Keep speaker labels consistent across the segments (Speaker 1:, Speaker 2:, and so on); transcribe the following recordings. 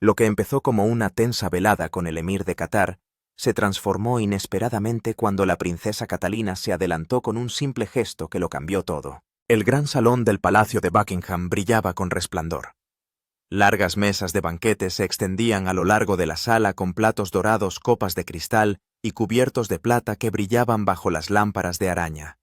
Speaker 1: Lo que empezó como una tensa velada con el emir de Qatar se transformó inesperadamente cuando la princesa Catalina se adelantó con un simple gesto que lo cambió todo. El gran salón del Palacio de Buckingham brillaba con resplandor. Largas mesas de banquete se extendían a lo largo de la sala con platos dorados, copas de cristal y cubiertos de plata que brillaban bajo las lámparas de araña.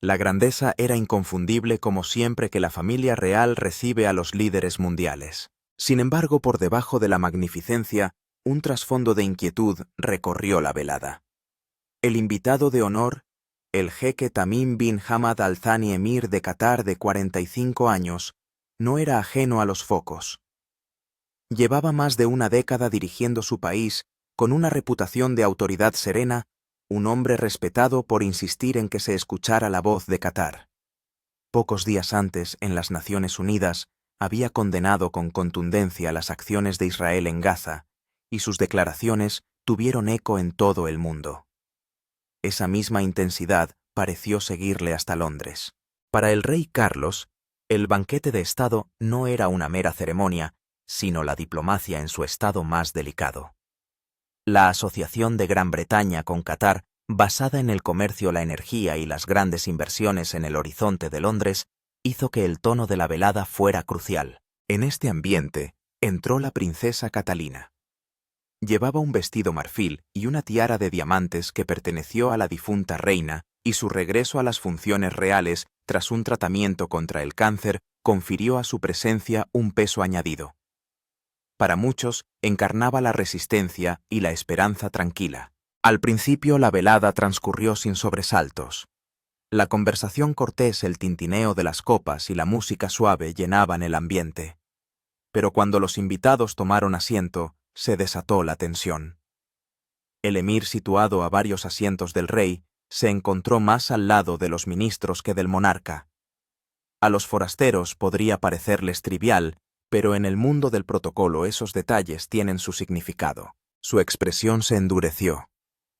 Speaker 1: La grandeza era inconfundible como siempre que la familia real recibe a los líderes mundiales. Sin embargo, por debajo de la magnificencia, un trasfondo de inquietud recorrió la velada. El invitado de honor, el jeque Tamim bin Hamad Al Thani emir de Qatar de 45 años, no era ajeno a los focos. Llevaba más de una década dirigiendo su país con una reputación de autoridad serena, un hombre respetado por insistir en que se escuchara la voz de Qatar. Pocos días antes, en las Naciones Unidas, había condenado con contundencia las acciones de Israel en Gaza, y sus declaraciones tuvieron eco en todo el mundo. Esa misma intensidad pareció seguirle hasta Londres. Para el rey Carlos, el banquete de Estado no era una mera ceremonia, sino la diplomacia en su estado más delicado. La asociación de Gran Bretaña con Qatar, basada en el comercio, la energía y las grandes inversiones en el horizonte de Londres, hizo que el tono de la velada fuera crucial. En este ambiente entró la princesa Catalina. Llevaba un vestido marfil y una tiara de diamantes que perteneció a la difunta reina, y su regreso a las funciones reales tras un tratamiento contra el cáncer confirió a su presencia un peso añadido. Para muchos, encarnaba la resistencia y la esperanza tranquila. Al principio la velada transcurrió sin sobresaltos. La conversación cortés, el tintineo de las copas y la música suave llenaban el ambiente. Pero cuando los invitados tomaron asiento, se desató la tensión. El emir, situado a varios asientos del rey, se encontró más al lado de los ministros que del monarca. A los forasteros podría parecerles trivial, pero en el mundo del protocolo esos detalles tienen su significado. Su expresión se endureció.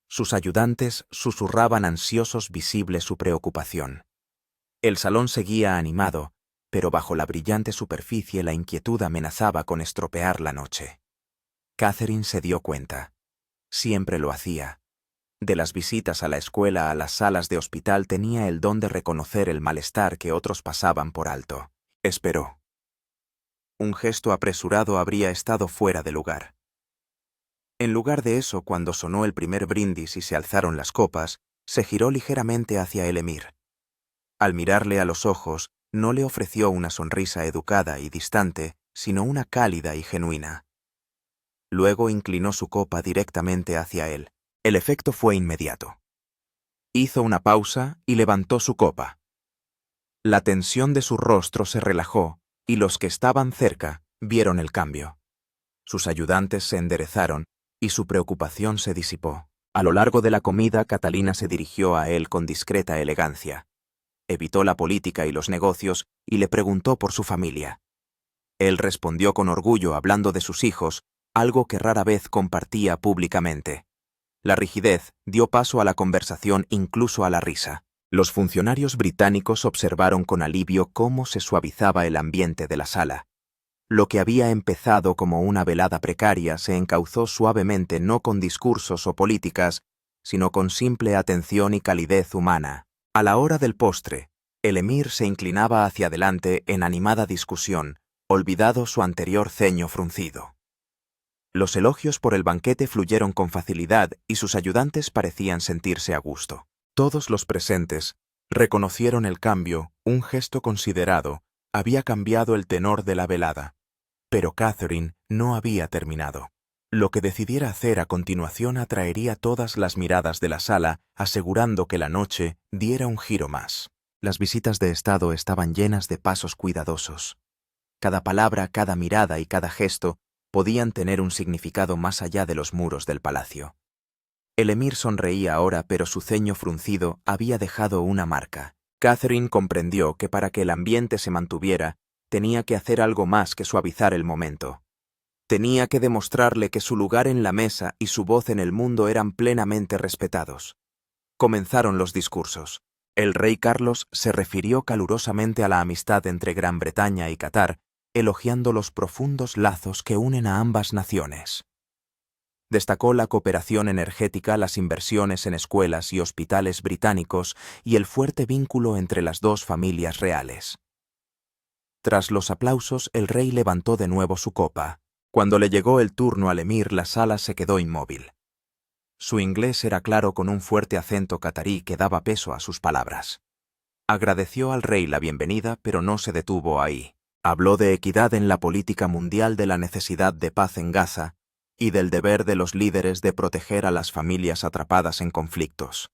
Speaker 1: Sus ayudantes susurraban ansiosos visible su preocupación. El salón seguía animado, pero bajo la brillante superficie la inquietud amenazaba con estropear la noche. Catherine se dio cuenta. Siempre lo hacía. De las visitas a la escuela a las salas de hospital tenía el don de reconocer el malestar que otros pasaban por alto. Esperó. Un gesto apresurado habría estado fuera de lugar. En lugar de eso, cuando sonó el primer brindis y se alzaron las copas, se giró ligeramente hacia el emir. Al mirarle a los ojos, no le ofreció una sonrisa educada y distante, sino una cálida y genuina. Luego inclinó su copa directamente hacia él. El efecto fue inmediato. Hizo una pausa y levantó su copa. La tensión de su rostro se relajó, y los que estaban cerca vieron el cambio. Sus ayudantes se enderezaron, y su preocupación se disipó. A lo largo de la comida, Catalina se dirigió a él con discreta elegancia. Evitó la política y los negocios y le preguntó por su familia. Él respondió con orgullo hablando de sus hijos, algo que rara vez compartía públicamente. La rigidez dio paso a la conversación, incluso a la risa. Los funcionarios británicos observaron con alivio cómo se suavizaba el ambiente de la sala. Lo que había empezado como una velada precaria se encauzó suavemente, no con discursos o políticas, sino con simple atención y calidez humana. A la hora del postre, el emir se inclinaba hacia adelante en animada discusión, olvidado su anterior ceño fruncido. Los elogios por el banquete fluyeron con facilidad y sus ayudantes parecían sentirse a gusto. Todos los presentes reconocieron el cambio, un gesto considerado había cambiado el tenor de la velada. Pero Catherine no había terminado. Lo que decidiera hacer a continuación atraería todas las miradas de la sala, asegurando que la noche diera un giro más. Las visitas de Estado estaban llenas de pasos cuidadosos. Cada palabra, cada mirada y cada gesto podían tener un significado más allá de los muros del palacio. El emir sonreía ahora, pero su ceño fruncido había dejado una marca. Catherine comprendió que para que el ambiente se mantuviera, tenía que hacer algo más que suavizar el momento. Tenía que demostrarle que su lugar en la mesa y su voz en el mundo eran plenamente respetados. Comenzaron los discursos. El rey Carlos se refirió calurosamente a la amistad entre Gran Bretaña y Qatar, elogiando los profundos lazos que unen a ambas naciones. Destacó la cooperación energética, las inversiones en escuelas y hospitales británicos y el fuerte vínculo entre las dos familias reales. Tras los aplausos, el rey levantó de nuevo su copa. Cuando le llegó el turno al emir, la sala se quedó inmóvil. Su inglés era claro con un fuerte acento catarí que daba peso a sus palabras. Agradeció al rey la bienvenida, pero no se detuvo ahí. Habló de equidad en la política mundial, de la necesidad de paz en Gaza y del deber de los líderes de proteger a las familias atrapadas en conflictos.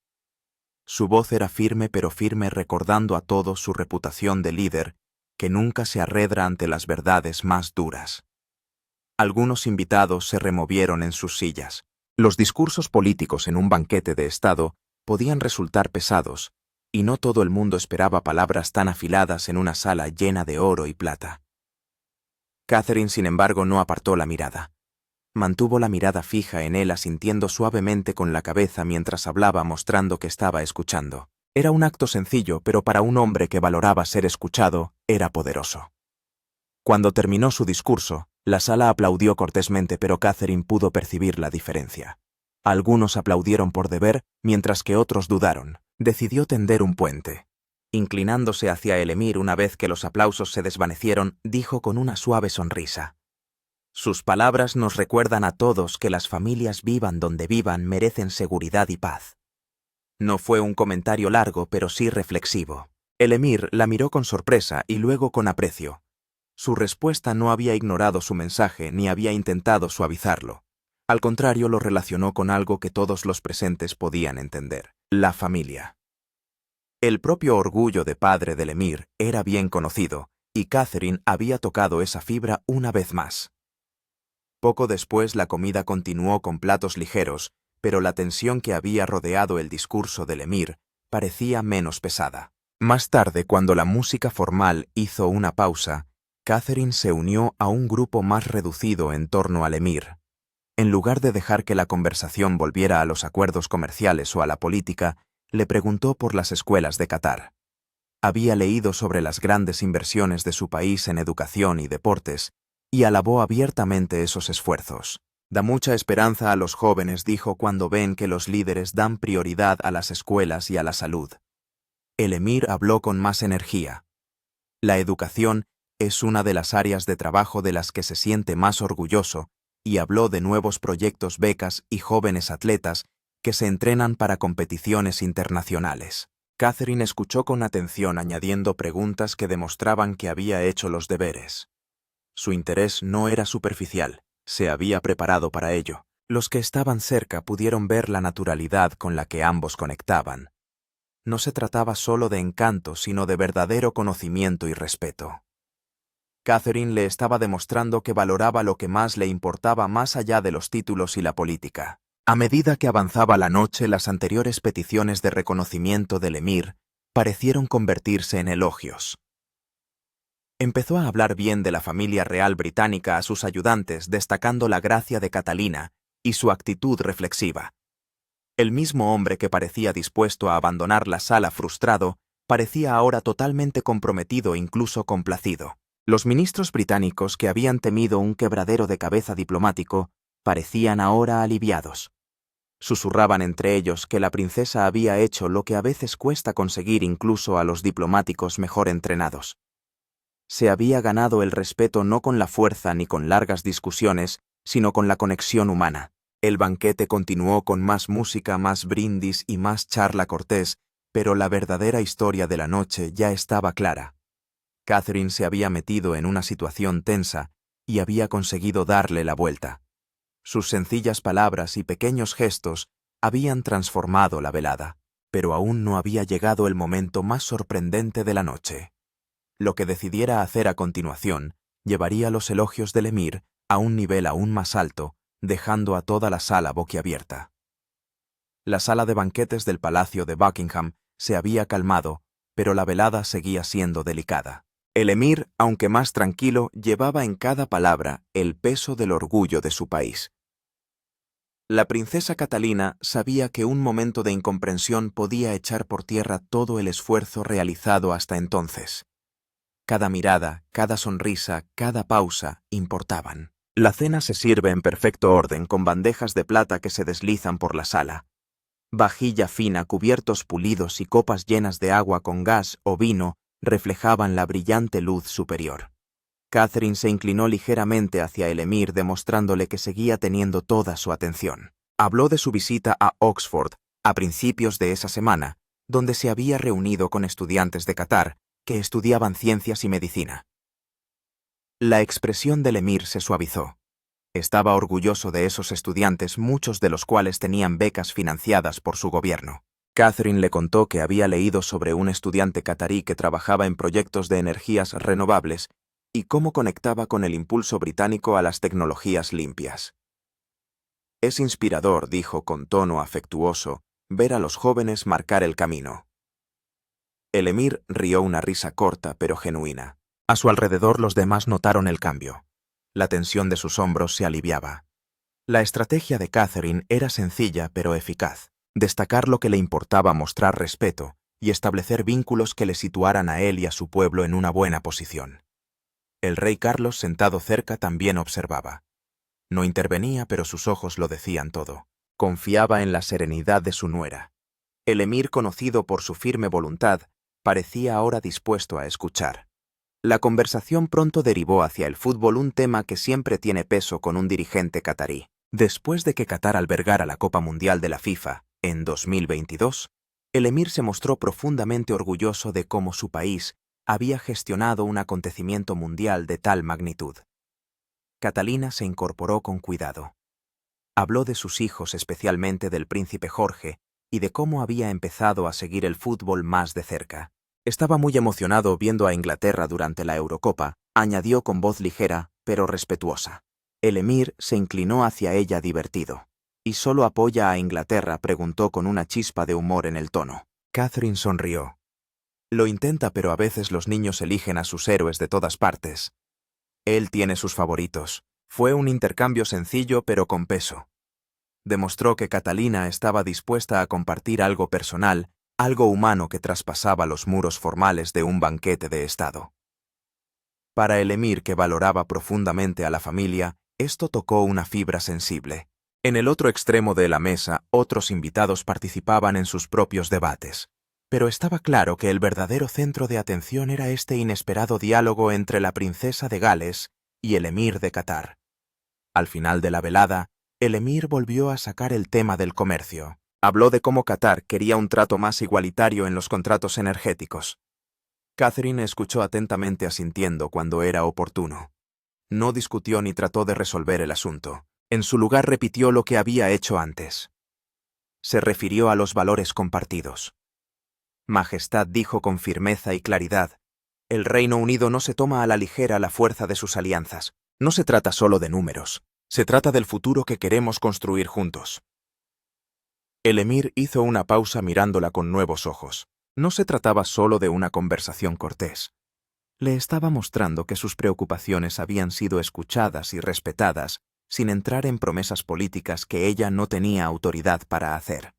Speaker 1: Su voz era firme, pero firme, recordando a todos su reputación de líder, que nunca se arredra ante las verdades más duras. Algunos invitados se removieron en sus sillas. Los discursos políticos en un banquete de Estado podían resultar pesados, y no todo el mundo esperaba palabras tan afiladas en una sala llena de oro y plata. Catherine, sin embargo, no apartó la mirada. Mantuvo la mirada fija en él, asintiendo suavemente con la cabeza mientras hablaba, mostrando que estaba escuchando. Era un acto sencillo, pero para un hombre que valoraba ser escuchado, era poderoso. Cuando terminó su discurso, la sala aplaudió cortésmente, pero Catherine pudo percibir la diferencia. Algunos aplaudieron por deber, mientras que otros dudaron. Decidió tender un puente. Inclinándose hacia el emir una vez que los aplausos se desvanecieron, dijo con una suave sonrisa: «Sus palabras nos recuerdan a todos que las familias, vivan donde vivan, merecen seguridad y paz». No fue un comentario largo, pero sí reflexivo. El emir la miró con sorpresa y luego con aprecio. Su respuesta no había ignorado su mensaje ni había intentado suavizarlo. Al contrario, lo relacionó con algo que todos los presentes podían entender: la familia. El propio orgullo de padre del emir era bien conocido, y Catherine había tocado esa fibra una vez más. Poco después la comida continuó con platos ligeros, pero la tensión que había rodeado el discurso del emir parecía menos pesada. Más tarde, cuando la música formal hizo una pausa, Catherine se unió a un grupo más reducido en torno al emir. En lugar de dejar que la conversación volviera a los acuerdos comerciales o a la política, le preguntó por las escuelas de Qatar. Había leído sobre las grandes inversiones de su país en educación y deportes, y alabó abiertamente esos esfuerzos. Da mucha esperanza a los jóvenes, dijo, cuando ven que los líderes dan prioridad a las escuelas y a la salud. El emir habló con más energía. La educación es una de las áreas de trabajo de las que se siente más orgulloso, y habló de nuevos proyectos, becas y jóvenes atletas que se entrenan para competiciones internacionales. Catherine escuchó con atención, añadiendo preguntas que demostraban que había hecho los deberes. Su interés no era superficial, se había preparado para ello. Los que estaban cerca pudieron ver la naturalidad con la que ambos conectaban. No se trataba solo de encanto, sino de verdadero conocimiento y respeto. Catherine le estaba demostrando que valoraba lo que más le importaba más allá de los títulos y la política. A medida que avanzaba la noche, las anteriores peticiones de reconocimiento del emir parecieron convertirse en elogios. Empezó a hablar bien de la familia real británica a sus ayudantes, destacando la gracia de Catalina y su actitud reflexiva. El mismo hombre que parecía dispuesto a abandonar la sala frustrado, parecía ahora totalmente comprometido e incluso complacido. Los ministros británicos, que habían temido un quebradero de cabeza diplomático, parecían ahora aliviados. Susurraban entre ellos que la princesa había hecho lo que a veces cuesta conseguir incluso a los diplomáticos mejor entrenados. Se había ganado el respeto no con la fuerza ni con largas discusiones, sino con la conexión humana. El banquete continuó con más música, más brindis y más charla cortés, pero la verdadera historia de la noche ya estaba clara. Catherine se había metido en una situación tensa y había conseguido darle la vuelta. Sus sencillas palabras y pequeños gestos habían transformado la velada, pero aún no había llegado el momento más sorprendente de la noche. Lo que decidiera hacer a continuación llevaría los elogios del emir a un nivel aún más alto, dejando a toda la sala boquiabierta. La sala de banquetes del Palacio de Buckingham se había calmado, pero la velada seguía siendo delicada. El emir, aunque más tranquilo, llevaba en cada palabra el peso del orgullo de su país. La princesa Catalina sabía que un momento de incomprensión podía echar por tierra todo el esfuerzo realizado hasta entonces. Cada mirada, cada sonrisa, cada pausa importaban. La cena se sirve en perfecto orden con bandejas de plata que se deslizan por la sala. Vajilla fina, cubiertos pulidos y copas llenas de agua con gas o vino reflejaban la brillante luz superior. Catherine se inclinó ligeramente hacia el emir demostrándole que seguía teniendo toda su atención. Habló de su visita a Oxford a principios de esa semana, donde se había reunido con estudiantes de Qatar que estudiaban ciencias y medicina. La expresión del emir se suavizó. Estaba orgulloso de esos estudiantes, muchos de los cuales tenían becas financiadas por su gobierno. Catherine le contó que había leído sobre un estudiante catarí que trabajaba en proyectos de energías renovables y cómo conectaba con el impulso británico a las tecnologías limpias. Es inspirador, dijo con tono afectuoso, ver a los jóvenes marcar el camino. El emir rió una risa corta pero genuina. A su alrededor los demás notaron el cambio. La tensión de sus hombros se aliviaba. La estrategia de Catherine era sencilla pero eficaz. Destacar lo que le importaba, mostrar respeto y establecer vínculos que le situaran a él y a su pueblo en una buena posición. El rey Carlos, sentado cerca, también observaba. No intervenía, pero sus ojos lo decían todo. Confiaba en la serenidad de su nuera. El emir, conocido por su firme voluntad, parecía ahora dispuesto a escuchar. La conversación pronto derivó hacia el fútbol, un tema que siempre tiene peso con un dirigente catarí. Después de que Qatar albergara la Copa Mundial de la FIFA en 2022, el emir se mostró profundamente orgulloso de cómo su país había gestionado un acontecimiento mundial de tal magnitud. Catalina se incorporó con cuidado. Habló de sus hijos, especialmente del príncipe Jorge, y de cómo había empezado a seguir el fútbol más de cerca. Estaba muy emocionado viendo a Inglaterra durante la Eurocopa, añadió con voz ligera, pero respetuosa. El emir se inclinó hacia ella divertido. ¿Y solo apoya a Inglaterra?, preguntó con una chispa de humor en el tono. Catherine sonrió. Lo intenta, pero a veces los niños eligen a sus héroes de todas partes. Él tiene sus favoritos. Fue un intercambio sencillo pero con peso. Demostró que Catalina estaba dispuesta a compartir algo personal, algo humano que traspasaba los muros formales de un banquete de Estado. Para el emir, que valoraba profundamente a la familia, esto tocó una fibra sensible. En el otro extremo de la mesa, otros invitados participaban en sus propios debates. Pero estaba claro que el verdadero centro de atención era este inesperado diálogo entre la princesa de Gales y el emir de Qatar. Al final de la velada, el emir volvió a sacar el tema del comercio. Habló de cómo Qatar quería un trato más igualitario en los contratos energéticos. Catherine escuchó atentamente, asintiendo cuando era oportuno. No discutió ni trató de resolver el asunto. En su lugar repitió lo que había hecho antes. Se refirió a los valores compartidos. Majestad, dijo con firmeza y claridad, el Reino Unido no se toma a la ligera la fuerza de sus alianzas. No se trata solo de números. Se trata del futuro que queremos construir juntos. El emir hizo una pausa mirándola con nuevos ojos. No se trataba solo de una conversación cortés. Le estaba mostrando que sus preocupaciones habían sido escuchadas y respetadas, sin entrar en promesas políticas que ella no tenía autoridad para hacer.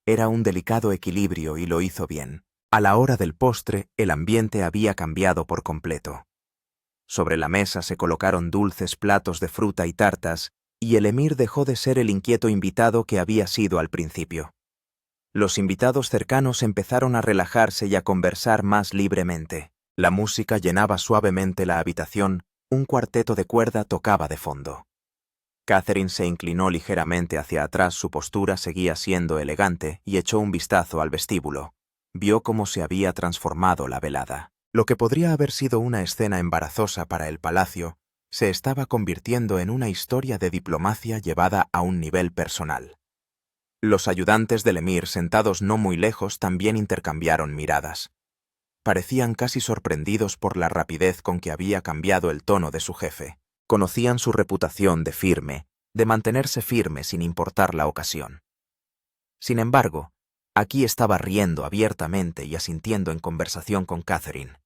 Speaker 1: Era un delicado equilibrio y lo hizo bien. A la hora del postre, el ambiente había cambiado por completo. Sobre la mesa se colocaron dulces platos de fruta y tartas, y el emir dejó de ser el inquieto invitado que había sido al principio. Los invitados cercanos empezaron a relajarse y a conversar más libremente. La música llenaba suavemente la habitación, un cuarteto de cuerda tocaba de fondo. Catherine se inclinó ligeramente hacia atrás, su postura seguía siendo elegante, y echó un vistazo al vestíbulo. Vio cómo se había transformado la velada. Lo que podría haber sido una escena embarazosa para el palacio, se estaba convirtiendo en una historia de diplomacia llevada a un nivel personal. Los ayudantes del emir, sentados no muy lejos, también intercambiaron miradas. Parecían casi sorprendidos por la rapidez con que había cambiado el tono de su jefe. Conocían su reputación de firme, de mantenerse firme sin importar la ocasión. Sin embargo, aquí estaba riendo abiertamente y asintiendo en conversación con Catherine.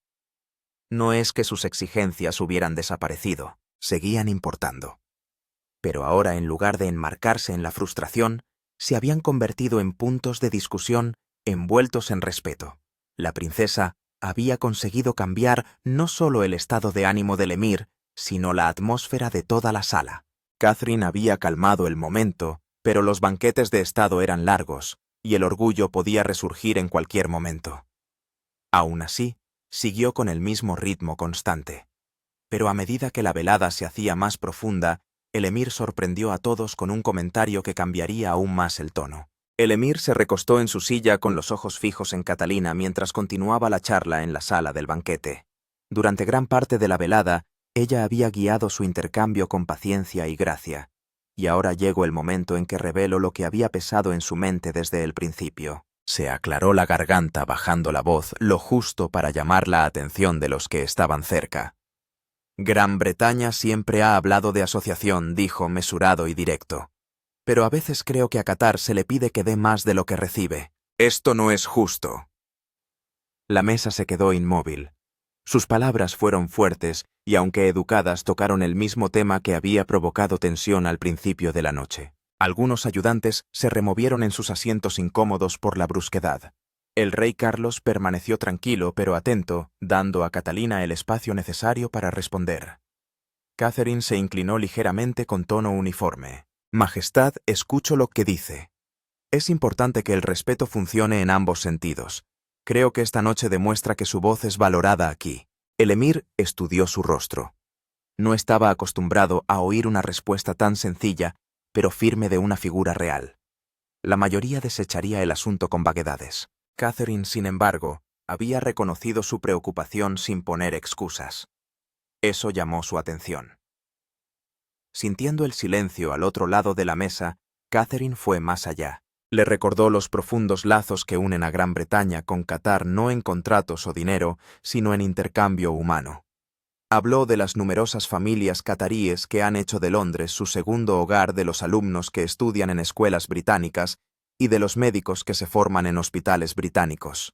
Speaker 1: No es que sus exigencias hubieran desaparecido, seguían importando. Pero ahora, en lugar de enmarcarse en la frustración, se habían convertido en puntos de discusión envueltos en respeto. La princesa había conseguido cambiar no solo el estado de ánimo del emir, sino la atmósfera de toda la sala. Catherine había calmado el momento, pero los banquetes de estado eran largos, y el orgullo podía resurgir en cualquier momento. Aún así, siguió con el mismo ritmo constante. Pero a medida que la velada se hacía más profunda, el emir sorprendió a todos con un comentario que cambiaría aún más el tono. El emir se recostó en su silla con los ojos fijos en Catalina mientras continuaba la charla en la sala del banquete. Durante gran parte de la velada, ella había guiado su intercambio con paciencia y gracia, y ahora llegó el momento en que reveló lo que había pesado en su mente desde el principio. Se aclaró la garganta bajando la voz lo justo para llamar la atención de los que estaban cerca. Gran Bretaña siempre ha hablado de asociación, dijo mesurado y directo. Pero a veces creo que a Qatar se le pide que dé más de lo que recibe. Esto no es justo. La mesa se quedó inmóvil. Sus palabras fueron fuertes y, aunque educadas, tocaron el mismo tema que había provocado tensión al principio de la noche. Algunos ayudantes se removieron en sus asientos incómodos por la brusquedad. El rey Carlos permaneció tranquilo pero atento, dando a Catalina el espacio necesario para responder. Catherine se inclinó ligeramente con tono uniforme. Majestad, escucho lo que dice. Es importante que el respeto funcione en ambos sentidos. Creo que esta noche demuestra que su voz es valorada aquí. El emir estudió su rostro. No estaba acostumbrado a oír una respuesta tan sencilla, pero firme de una figura real. La mayoría desecharía el asunto con vaguedades. Catherine, sin embargo, había reconocido su preocupación sin poner excusas. Eso llamó su atención. Sintiendo el silencio al otro lado de la mesa, Catherine fue más allá. Le recordó los profundos lazos que unen a Gran Bretaña con Qatar no en contratos o dinero, sino en intercambio humano. Habló de las numerosas familias cataríes que han hecho de Londres su segundo hogar, de los alumnos que estudian en escuelas británicas y de los médicos que se forman en hospitales británicos.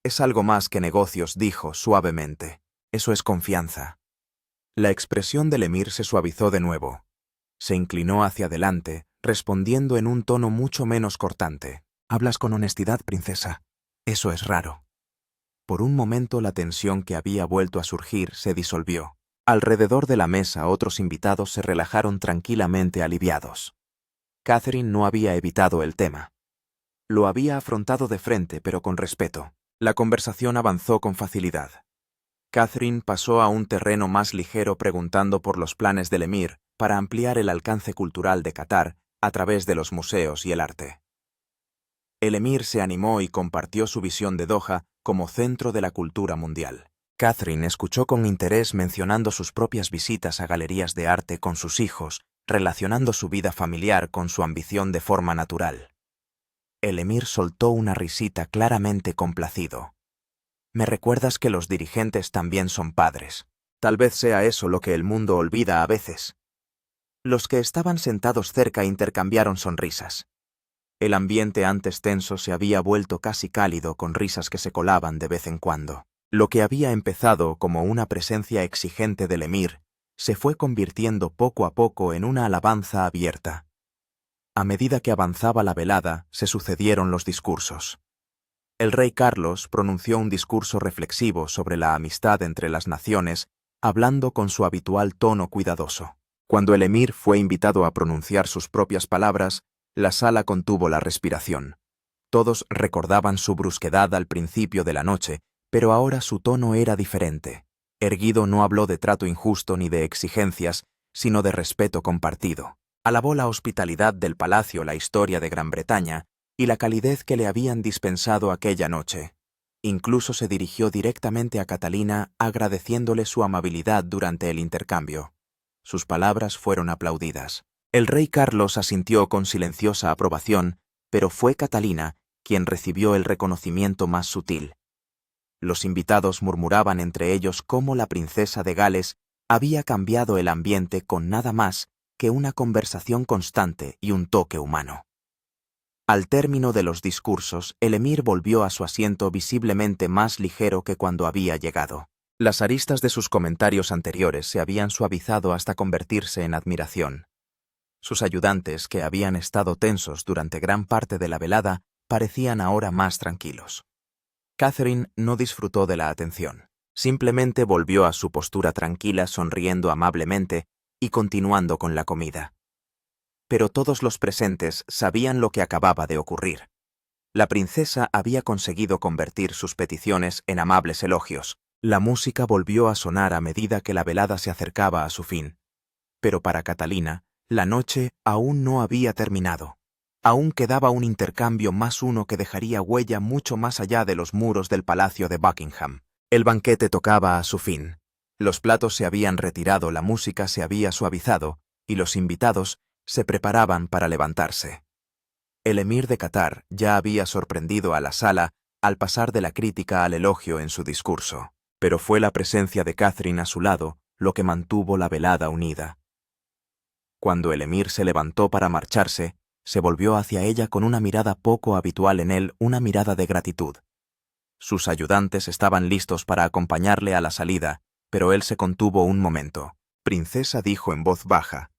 Speaker 1: Es algo más que negocios, dijo suavemente. Eso es confianza. La expresión del emir se suavizó de nuevo. Se inclinó hacia adelante, respondiendo en un tono mucho menos cortante. Hablas con honestidad, princesa. Eso es raro. Por un momento la tensión que había vuelto a surgir se disolvió. Alrededor de la mesa otros invitados se relajaron tranquilamente aliviados. Catherine no había evitado el tema. Lo había afrontado de frente, pero con respeto. La conversación avanzó con facilidad. Catherine pasó a un terreno más ligero preguntando por los planes del emir para ampliar el alcance cultural de Qatar a través de los museos y el arte. El emir se animó y compartió su visión de Doha como centro de la cultura mundial. Catherine escuchó con interés mencionando sus propias visitas a galerías de arte con sus hijos, relacionando su vida familiar con su ambición de forma natural. El emir soltó una risita claramente complacido. Me recuerdas que los dirigentes también son padres. Tal vez sea eso lo que el mundo olvida a veces. Los que estaban sentados cerca intercambiaron sonrisas. El ambiente antes tenso se había vuelto casi cálido con risas que se colaban de vez en cuando. Lo que había empezado como una presencia exigente del emir se fue convirtiendo poco a poco en una alabanza abierta. A medida que avanzaba la velada, se sucedieron los discursos. El rey Carlos pronunció un discurso reflexivo sobre la amistad entre las naciones, hablando con su habitual tono cuidadoso. Cuando el emir fue invitado a pronunciar sus propias palabras, la sala contuvo la respiración. Todos recordaban su brusquedad al principio de la noche, pero ahora su tono era diferente. Erguido no habló de trato injusto ni de exigencias, sino de respeto compartido. Alabó la hospitalidad del palacio, la historia de Gran Bretaña y la calidez que le habían dispensado aquella noche. Incluso se dirigió directamente a Catalina agradeciéndole su amabilidad durante el intercambio. Sus palabras fueron aplaudidas. El rey Carlos asintió con silenciosa aprobación, pero fue Catalina quien recibió el reconocimiento más sutil. Los invitados murmuraban entre ellos cómo la princesa de Gales había cambiado el ambiente con nada más que una conversación constante y un toque humano. Al término de los discursos, el emir volvió a su asiento visiblemente más ligero que cuando había llegado. Las aristas de sus comentarios anteriores se habían suavizado hasta convertirse en admiración. Sus ayudantes, que habían estado tensos durante gran parte de la velada, parecían ahora más tranquilos. Catherine no disfrutó de la atención. Simplemente volvió a su postura tranquila, sonriendo amablemente y continuando con la comida. Pero todos los presentes sabían lo que acababa de ocurrir. La princesa había conseguido convertir sus peticiones en amables elogios. La música volvió a sonar a medida que la velada se acercaba a su fin. Pero para Catalina, la noche aún no había terminado. Aún quedaba un intercambio más uno que dejaría huella mucho más allá de los muros del Palacio de Buckingham. El banquete tocaba a su fin. Los platos se habían retirado, la música se había suavizado, y los invitados se preparaban para levantarse. El emir de Qatar ya había sorprendido a la sala al pasar de la crítica al elogio en su discurso, pero fue la presencia de Catherine a su lado lo que mantuvo la velada unida. Cuando el emir se levantó para marcharse, se volvió hacia ella con una mirada poco habitual en él, una mirada de gratitud. Sus ayudantes estaban listos para acompañarle a la salida, pero él se contuvo un momento. Princesa, dijo en voz baja,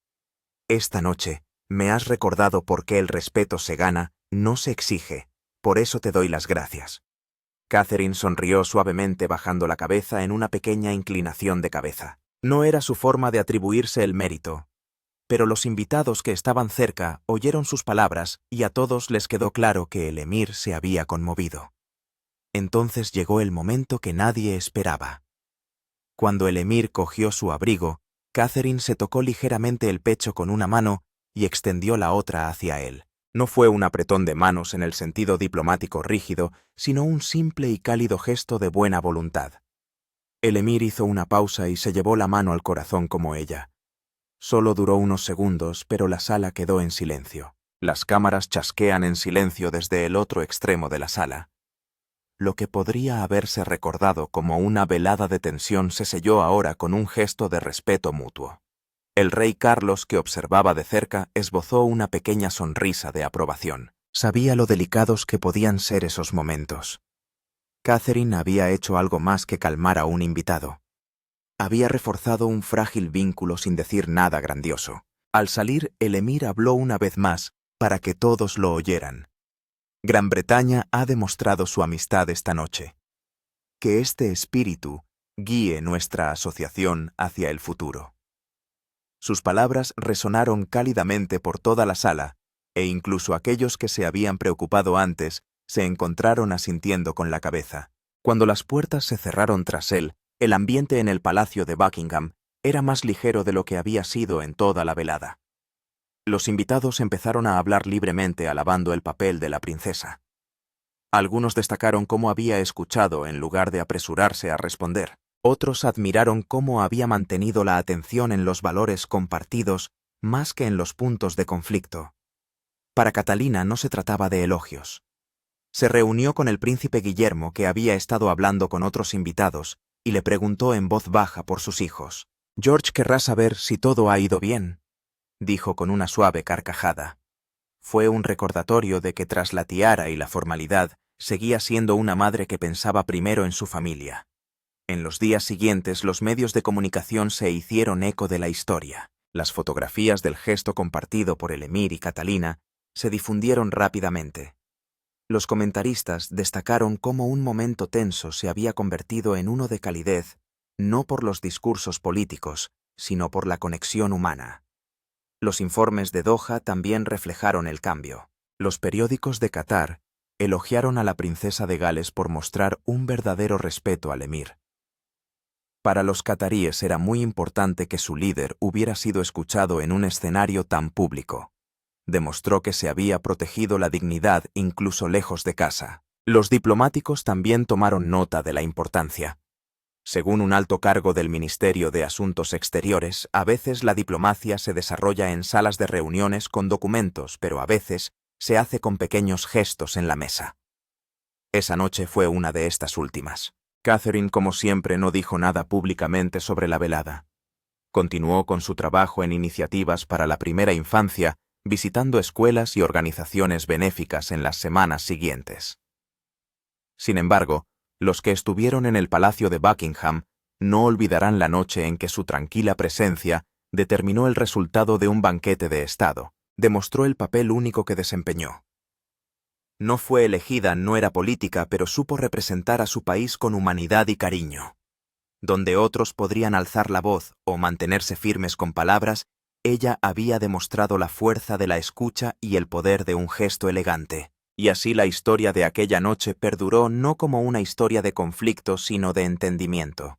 Speaker 1: esta noche me has recordado por qué el respeto se gana, no se exige. Por eso te doy las gracias. Catherine sonrió suavemente bajando la cabeza en una pequeña inclinación de cabeza. No era su forma de atribuirse el mérito. Pero los invitados que estaban cerca oyeron sus palabras y a todos les quedó claro que el emir se había conmovido. Entonces llegó el momento que nadie esperaba. Cuando el emir cogió su abrigo, Catherine se tocó ligeramente el pecho con una mano y extendió la otra hacia él. No fue un apretón de manos en el sentido diplomático rígido, sino un simple y cálido gesto de buena voluntad. El emir hizo una pausa y se llevó la mano al corazón como ella. Solo duró unos segundos, pero la sala quedó en silencio. Las cámaras chasquean en silencio desde el otro extremo de la sala. Lo que podría haberse recordado como una velada de tensión se selló ahora con un gesto de respeto mutuo. El rey Carlos, que observaba de cerca, esbozó una pequeña sonrisa de aprobación. Sabía lo delicados que podían ser esos momentos. Catherine había hecho algo más que calmar a un invitado. Había reforzado un frágil vínculo sin decir nada grandioso. Al salir, el emir habló una vez más, para que todos lo oyeran. Gran Bretaña ha demostrado su amistad esta noche. Que este espíritu guíe nuestra asociación hacia el futuro. Sus palabras resonaron cálidamente por toda la sala, e incluso aquellos que se habían preocupado antes se encontraron asintiendo con la cabeza. Cuando las puertas se cerraron tras él, el ambiente en el Palacio de Buckingham era más ligero de lo que había sido en toda la velada. Los invitados empezaron a hablar libremente alabando el papel de la princesa. Algunos destacaron cómo había escuchado en lugar de apresurarse a responder. Otros admiraron cómo había mantenido la atención en los valores compartidos más que en los puntos de conflicto. Para Catalina no se trataba de elogios. Se reunió con el príncipe Guillermo, que había estado hablando con otros invitados, y le preguntó en voz baja por sus hijos. «George querrá saber si todo ha ido bien», dijo con una suave carcajada. Fue un recordatorio de que tras la tiara y la formalidad, seguía siendo una madre que pensaba primero en su familia. En los días siguientes, los medios de comunicación se hicieron eco de la historia. Las fotografías del gesto compartido por el emir y Catalina se difundieron rápidamente. Los comentaristas destacaron cómo un momento tenso se había convertido en uno de calidez, no por los discursos políticos, sino por la conexión humana. Los informes de Doha también reflejaron el cambio. Los periódicos de Qatar elogiaron a la princesa de Gales por mostrar un verdadero respeto al emir. Para los cataríes era muy importante que su líder hubiera sido escuchado en un escenario tan público. Demostró que se había protegido la dignidad incluso lejos de casa. Los diplomáticos también tomaron nota de la importancia. Según un alto cargo del Ministerio de Asuntos Exteriores, a veces la diplomacia se desarrolla en salas de reuniones con documentos, pero a veces se hace con pequeños gestos en la mesa. Esa noche fue una de estas últimas. Catherine, como siempre, no dijo nada públicamente sobre la velada. Continuó con su trabajo en iniciativas para la primera infancia, visitando escuelas y organizaciones benéficas en las semanas siguientes. Sin embargo, los que estuvieron en el Palacio de Buckingham no olvidarán la noche en que su tranquila presencia determinó el resultado de un banquete de Estado, demostró el papel único que desempeñó. No fue elegida, no era política, pero supo representar a su país con humanidad y cariño. Donde otros podrían alzar la voz o mantenerse firmes con palabras, ella había demostrado la fuerza de la escucha y el poder de un gesto elegante. Y así la historia de aquella noche perduró no como una historia de conflicto, sino de entendimiento.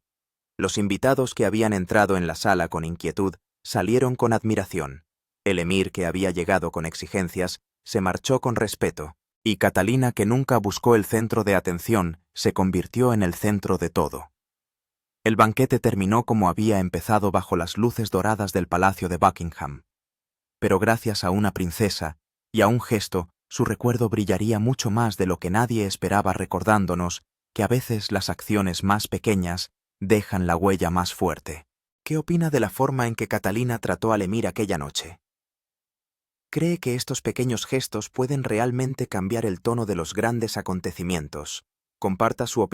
Speaker 1: Los invitados que habían entrado en la sala con inquietud salieron con admiración. El emir, que había llegado con exigencias, se marchó con respeto, y Catalina, que nunca buscó el centro de atención, se convirtió en el centro de todo. El banquete terminó como había empezado, bajo las luces doradas del palacio de Buckingham. Pero gracias a una princesa y a un gesto, su recuerdo brillaría mucho más de lo que nadie esperaba, recordándonos que a veces las acciones más pequeñas dejan la huella más fuerte. ¿Qué opina de la forma en que Catalina trató al emir aquella noche? ¿Cree que estos pequeños gestos pueden realmente cambiar el tono de los grandes acontecimientos? Comparta su opinión.